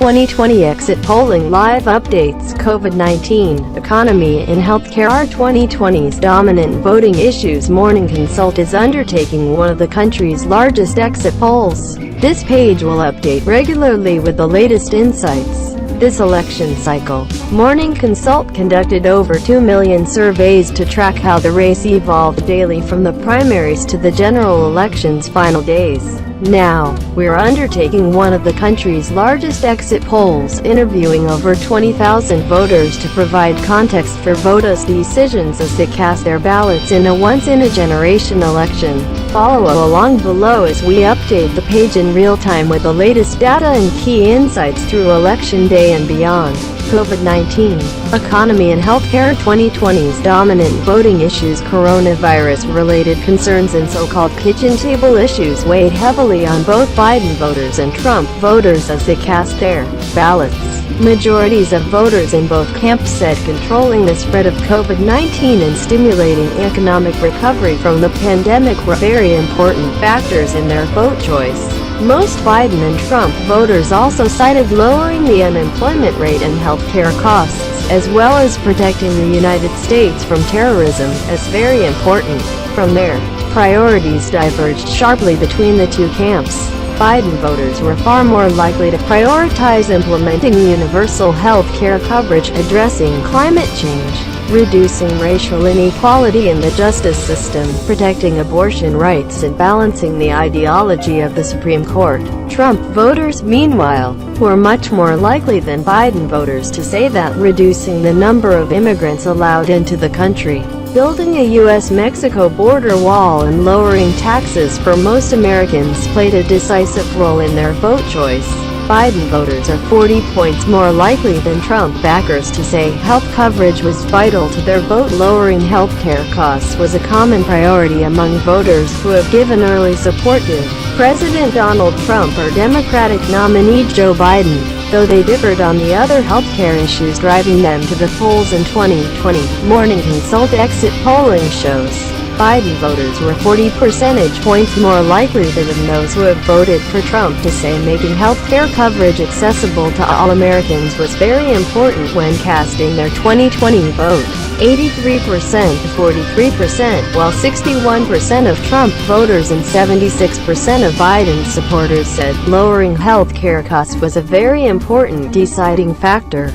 2020 exit polling live updates. COVID-19, economy and healthcare are 2020's dominant voting issues. Morning Consult is undertaking one of the country's largest exit polls. This page will update regularly with the latest insights. This election cycle, Morning Consult conducted over 2 million surveys to track how the race evolved daily from the primaries to the general election's final days. Now, we're undertaking one of the country's largest exit polls, interviewing over 20,000 voters to provide context for voters' decisions as they cast their ballots in a once-in-a-generation election. Follow along below as we update the page in real time with the latest data and key insights through Election Day and beyond. COVID-19, economy and healthcare. 2020's dominant voting issues. Coronavirus-related concerns and so-called kitchen table issues weighed heavily on both Biden voters and Trump voters as they cast their ballots. Majorities of voters in both camps said controlling the spread of COVID-19 and stimulating economic recovery from the pandemic were very important factors in their vote choice. Most Biden and Trump voters also cited lowering the unemployment rate and health care costs, as well as protecting the United States from terrorism, as very important. From there, priorities diverged sharply between the two camps. Biden voters were far more likely to prioritize implementing universal health care coverage, addressing climate change, reducing racial inequality in the justice system, protecting abortion rights and balancing the ideology of the Supreme Court. Trump voters, meanwhile, were much more likely than Biden voters to say that reducing the number of immigrants allowed into the country, building a U.S.-Mexico border wall and lowering taxes for most Americans played a decisive role in their vote choice. Biden voters are 40 points more likely than Trump backers to say health coverage was vital to their vote. Lowering health care costs was a common priority among voters who have given early support to President Donald Trump or Democratic nominee Joe Biden, though they differed on the other health care issues driving them to the polls in 2020. Morning Consult exit polling shows Biden voters were 40 percentage points more likely than those who have voted for Trump to say making health care coverage accessible to all Americans was very important when casting their 2020 vote. 83% to 43%, while 61% of Trump voters and 76% of Biden supporters said lowering health care costs was a very important deciding factor.